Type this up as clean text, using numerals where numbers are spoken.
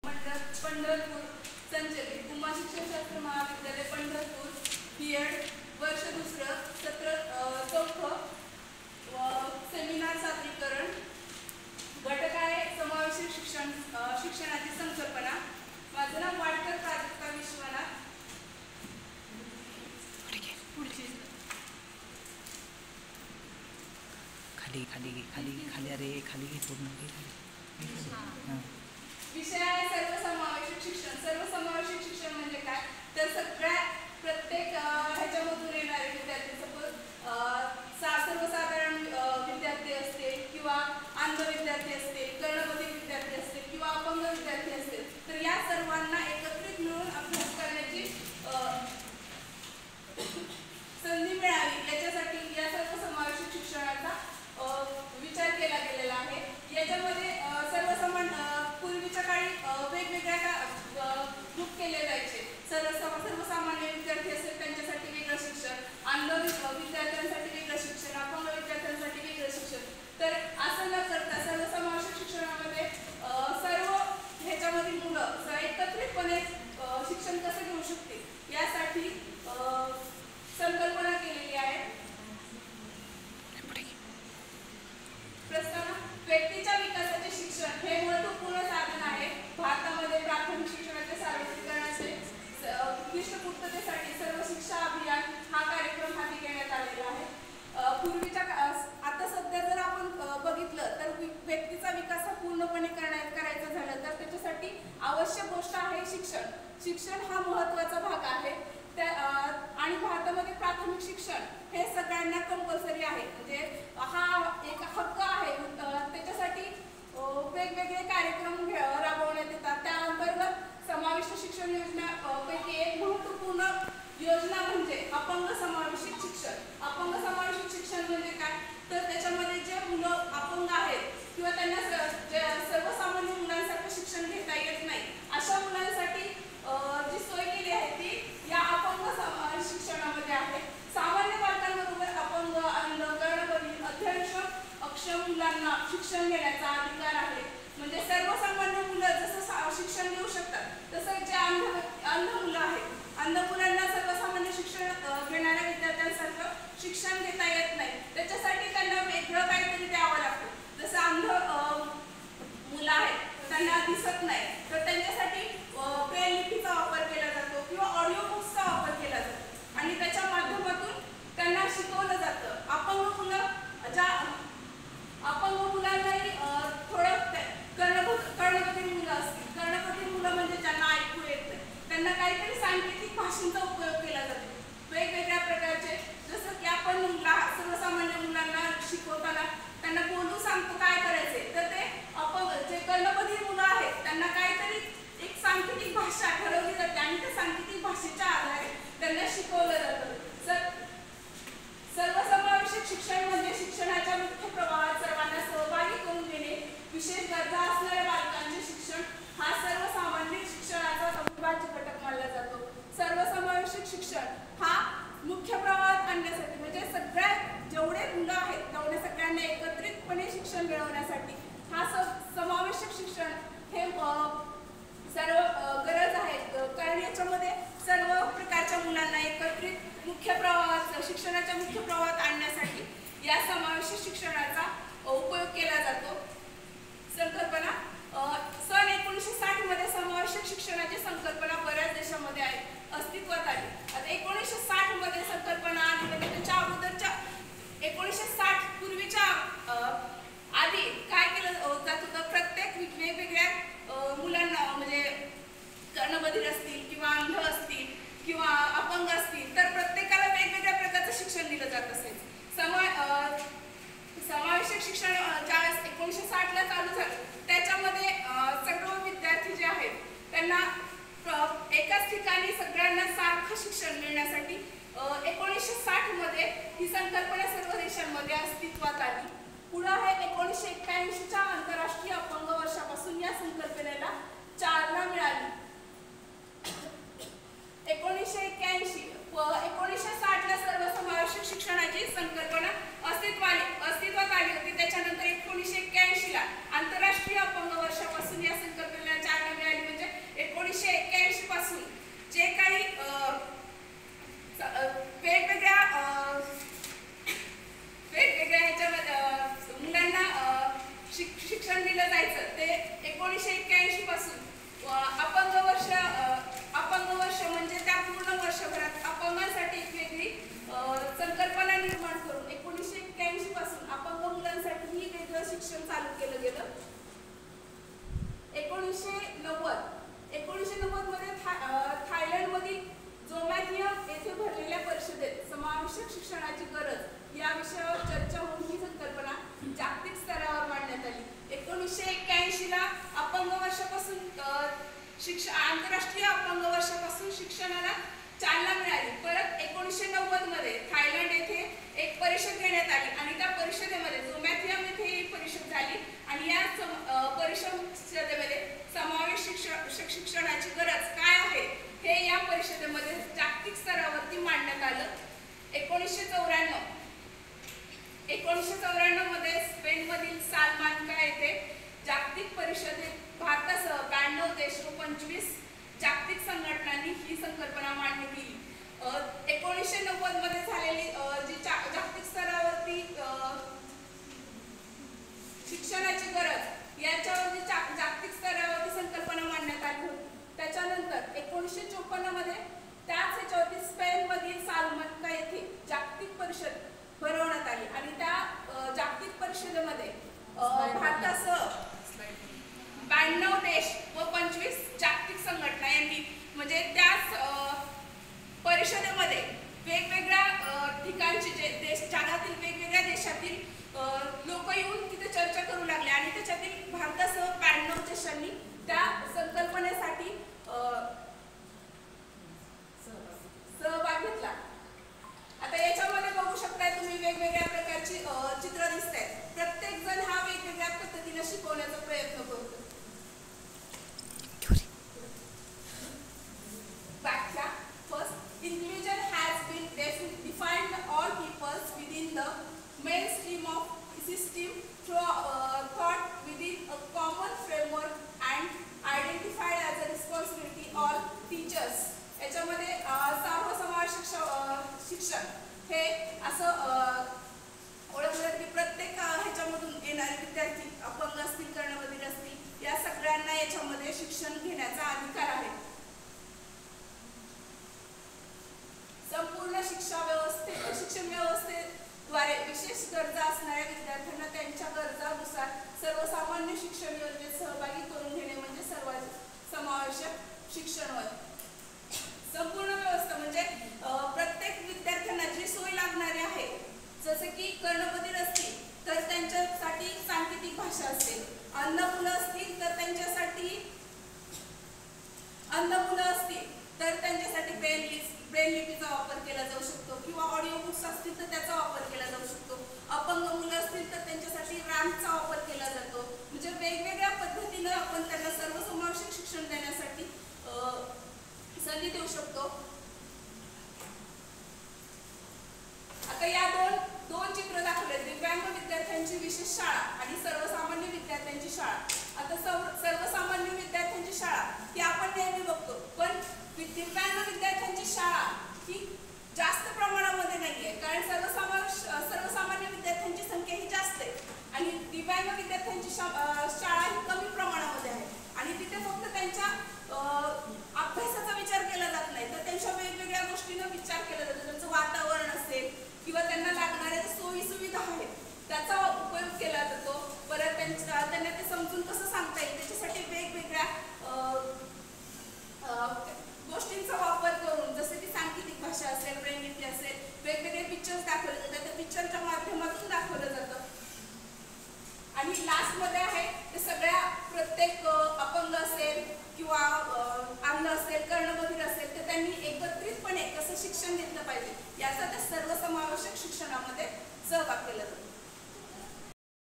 पंढरपूर संचलित उमा शिक्षणशास्त्र महाविद्यालय पंढरपूर बीएड वर्ष दुसरं सत्र चौथं सेमिनार सादरीकरण घटक आहे समावेशक शिक्षणाची संकल्पना। माझं नाव वाडकर प्राजक्ता विश्वनाथ। पुढची खाली खाली खाली खाली अरे खाली पूर्ण विषय आहे सर्वसमावेशक शिक्षण। सर्वसमावेशक शिक्षण म्हणजे काय तर सगळ्या प्रत्येक ह्याच्यामधून येणारे विद्यार्थी सर्वसाधारण विद्यार्थी असतील किंवा अंध विद्यार्थी असतील, कर्णबधिर विद्यार्थी असतील किंवा अपंग विद्यार्थी असतील, तर या सर्वांना एकत्रित मिळून अभ्यास करण्याची संधी मिळावी याच्यासाठी या सर्वसमावेशक शिक्षणाचा विचार केला गेलेला आहे। याच्यामध्ये पूर्वीच्या काळी वेगवेगळ्या ग्रुप केले जायचे। सर्वसामान्य विद्यार्थी असेल त्यांच्यासाठी वेगळं शिक्षण, अंध विद्यार्थ्यांसाठी वेगळं शिक्षण, अपंग विद्यार्थ्यांसाठी वेगळं शिक्षण। तर असं न करता सर्वसमावेशक शिक्षणामध्ये सर्व ह्याच्यामधील मुलं एकत्रितपणे शिक्षण कसं घेऊ शकतील यासाठी संकल्पना केलेली आहे। प्रस्तावना व्यक्तीच्या विकासाचे शिक्षण हे महत्त्वपूर्ण साधन आहे। भारतामध्ये प्राथमिक शिक्षणाच्या सार्वत्रिकरणाचे उत्कृष्ट पूर्ततेसाठी सर्व शिक्षा अभियान हा कार्यक्रम हाती घेण्यात आलेला आहे। आता सध्या जर आपण बघितलं तर व्यक्तीचा विकास हा पूर्णपणे करायचा झाला तर त्याच्यासाठी आवश्यक गोष्ट आहे शिक्षण। शिक्षण हा महत्त्वाचा भाग आहे आणि भारतामध्ये प्राथमिक शिक्षण हे सगळ्यांना कंपल्सरी आहे, म्हणजे हा एक हक्क आहे। त्याच्यासाठी वेगवेगळे कार्यक्रम राबवण्यात येतात। त्या अंतर्गत समाविष्ट शिक्षण योजनापैकी एक महत्त्वपूर्ण योजना म्हणजे अपंग समावेशित शिक्षण। अपंग समावेशित शिक्षण म्हणजे काय तर त्याच्यामध्ये जे मुलं अपंग आहेत किंवा त्यांना सर्वसामान्य मुलांसारखं शिक्षण घेता येत नाही अशा मुलांसाठी जी सोय केली आहे ती या अपंग शिक्षणामध्ये आहे। सामान्य बालकांबरोबर अपंग, अंध, कर्णबधिर, अध्यक्षम, अक्षम मुलांना शिक्षण घेण्याचा अधिकार आहे। म्हणजे सर्वसामान्य मुलं जसं शिक्षण घेऊ शकतात तसं जे अंध मुलं आहेत, अंध मुलांना सर्वसामान्य शिक्षण घेणाऱ्या विद्यार्थ्यांसारखं शिक्षण घेता येत नाही। त्याच्यासाठी त्यांना वेगळं काहीतरी द्यावं लागतं। जसं अंध मुलं आहेत त्यांना दिसत नाही तर त्यांच्यासाठी ब्रेल लिपीचा वापर केला जातो किंवा ऑडिओ बुक्सचा वापर केला जातो आणि त्याच्या माध्यमातून त्यांना शिकवलं जातं। अपंग मुलांनाही थोडं कर्णबधिर मुलं असतील, कर्णबधिर मुलं म्हणजे ज्यांना ऐकू येत नाही त्यांना काहीतरी सांकेतिक भाषेचा उपयोग केला जातो वेगवेगळ्या प्रकारचे। जसं की आपण सर्वसामान्य मुलांना शिकवताना त्यांना बोलू सांगतो काय करायचे तर ते जे कर्णबधिर मुलं आहेत त्यांना काहीतरी एक सांकेतिक भाषा ठरवली जाते आणि त्या सांकेतिक भाषेच्या आधारे त्यांना शिकवलं जातं। सर्वसमावेशक शिक्षण म्हणजे शिक्षणाच्या मुख्य प्रवाहात सर्वांना सहभागी करून घेणे। विशेष गरजा असणाऱ्या बालकांचे शिक्षण हा सर्वसामान्य शिक्षणाचा अविभाज्य घटक मानला जातो। सर्वसमावेशक शिक्षण हा मुख्य प्रवाहात आणण्यासाठी म्हणजे सगळ्या जेवढे मुलं आहेत तेवढ्या सगळ्यांना एकत्रितपणे शिक्षण मिळवण्यासाठी हा समावेशक शिक्षण हे सर्व गरज आहे। कारण याच्यामध्ये सर्व प्रकारच्या मुलांना एकत्रित मुख्य प्रवाहात शिक्षणाच्या मुख्य प्रवाहात आणण्यासाठी या समावेशक शिक्षणाचा उपयोग केला जातो। संकल्पना सन 1960 मध्ये समावेशक शिक्षणाची संकल्पना बऱ्याच देशांमध्ये अस्तित्वात आली। आता 1960 मध्ये संकल्पना आली म्हणजे त्याच्या अगोदरच्या 1960 पूर्वीच्या आधी काय केलं जात होतं प्रत्येक वेगवेगळ्या मुलांना म्हणजे कर्णबधिर असतील किंवा अंध असतील किंवा अपंग असतील तर प्रत्येकाला वेगवेगळ्या प्रकारचं शिक्षण दिलं जात असेल। समावेशक शिक्षण ज्यावेळेस 1960 ला चालू झालं त्याच्यामध्ये सर्व विद्यार्थी जे आहेत त्यांना एकाच ठिकाणी सगळ्यांना सारखं शिक्षण मिळण्यासाठी 1960 मध्ये ही संकल्पना सर्व देशांमध्ये अस्तित्वात आली। पुढे आहे 1981च्या आंतरराष्ट्रीय अपंग वर्षापासून या संकल्पनेला चालना मिळाली। 1960 ला सर्वसमावेशक शिक्षणाची संकल्पना अस्तित्वात आली होती। त्याच्यानंतर 1981 ला आंतरराष्ट्रीय अपंग वर्षापासून या संकल्पनेला चालना मिळाली म्हणजे अपंग वर्ष म्हणजे त्या पूर्ण वर्षभरात अपंगांसाठी एक वेगळी संकल्पना निर्माण करून 1981 पासून अपंग मुलांसाठी ही वेगळं शिक्षण चालू केलं गेलं. 1990 मध्ये थायलंडमधील जोमॅथिया येथे भरलेल्या परिषदेत समावेशक शिक्षणाची गरज या विषयावर चर्चा होऊन ही संकल्पना जागतिक स्तरावर मांडण्यात आली. 1981 ला अपंग वर्षापासून आंतरराष्ट्रीय अपंग वर्षापासून शिक्षणाला चालना मिळाली. परत 1990 मध्ये थायलंड येथे एक परिषद घेण्यात आली आणि त्या परिषदेमध्ये जोमॅथिया येथे एक परिषद झाली आणि या परिषदेमध्ये समावेश शिक्षणाची गरज काय आहे हे या परिषदेमध्ये जागतिक स्तरावरती मांडण्यात आलं. 1994 मध्ये स्पेनमधील सालमान्का येथे जागतिक परिषदेत भारतासह 92 देश व 25 जागतिक संघटनांनी ही संकल्पना मांडणी केली. 1990 मध्ये झालेली जी जागतिक स्तरावरती शिक्षणाची गरज याच्यावरती जागतिक स्तरावरती संकल्पना मांडण्यात आली होती. त्याच्यानंतर 1954 मध्ये त्याच ह्याच्यावरती स्पेनमधील सालमान्का येथे जागतिक परिषद भरवण्यात आली आणि त्या जागतिक परिषदेमध्ये भारतासह 92 देश व 25 जागतिक संघटना यांनी म्हणजे त्याच परिषदेमध्ये वेगवेगळ्या ठिकाणचे जे देश जगातील वेगवेगळ्या देशातील लोक येऊन तिथे चर्चा करू लागले आणि त्याच्यातील भारतासह 92 देशांनी त्या संकल्पनेसाठी सहभाग घेतला. आता याच्यामध्ये बघू शकताय तुम्ही वेगवेगळ्या प्रकारची चित्र दिसत आहेत. प्रत्येक जण हा वेगवेगळ्या पद्धतीने शिकवण्याचा प्रयत्न करतो. व्याख्या. First, inclusion has been defined all peoples within the mainstream of system thought within a common framework and identified as a responsibility all teachers. याच्यामध्ये सर्वसमावेशक शिक्षण हे असं ओळखलं की प्रत्येक ह्याच्यामधून येणारे विद्यार्थी अपंग असतील, कर्णबधिर असतील, या सगळ्यांना याच्यामध्ये शिक्षण घेण्याचा अधिकार आहे. संपूर्ण शिक्षण व्यवस्थेद्वारे विशेष गरजा असणाऱ्या विद्यार्थ्यांना त्यांच्या गरजानुसार सर्वसामान्य शिक्षण योजनेत सहभागी करून घेणे म्हणजे समावेशक शिक्षण होय. संपूर्ण व्यवस्था म्हणजे प्रत्येक विद्यार्थ्यांना जी सोय लागणारी आहे, जसे की कर्णबधिर असतील तर त्यांच्यासाठी सांकेतिक भाषा असेल, अंध मुलं असतील तर त्यांच्यासाठी ब्रेन लिपीचा वापर केला जाऊ शकतो किंवा ऑडिओ बुक्स असतील तर त्याचा वापर केला जाऊ शकतो. अपंग मुलं असतील तर त्यांच्यासाठी रॅम्पचा वापर केला जातो. म्हणजे वेगवेगळ्या पद्धतीनं आपण त्यांना सर्वसमावेशक शिक्षण देण्यासाठी संधी देऊ शकतो. आता या दोन चित्र दाखवले, दिव्यांग विद्यार्थ्यांची विशेष शाळा आणि सर्वसामान्य विद्यार्थ्यांची शाळा. आता सर्वसामान्य विद्यार्थ्यांची शाळा ही आपण नेहमी बघतो, पण दिव्यांग विद्यार्थ्यांची शाळा ही जास्त प्रमाणामध्ये नाहीये, कारण सर्वसामान्य विद्यार्थ्यांची संख्या ही जास्त आहे आणि दिव्यांग विद्यार्थ्यांची शाळा ही कमी प्रमाणामध्ये आहे आणि तिथे फक्त त्यांच्या अभ्यासाचा विचार केला जात नाही, तर त्यांच्या वेगवेगळ्या गोष्टींना विचार केला जातो. त्यांचं वातावरण असेल किंवा त्यांना लागणाऱ्या सोयी सुविधा आहेत त्याचा उपयोग केला जातो. परत त्यांना ते समजून कसं सांगता येईल त्याच्यासाठी वेगवेगळ्या गोष्टींचा वापर करून, जसे की सांकेतिक भाषा असेल, ब्रेन लिपी असेल, वेगवेगळे पिक्चर्स दाखवले जातात, त्या पिक्चरच्या माध्यमातून दाखवलं जातं. आणि लास्टमध्ये आहे ते सगळ्या प्रत्येक अपंग असेल किंवा अंध असेल, कर्णबधिर असेल तर त्यांनी एकत्रितपणे कसं शिक्षण घेतलं पाहिजे याचा त्या सर्वसमावेशक शिक्षणामध्ये सहभाग केला जातो.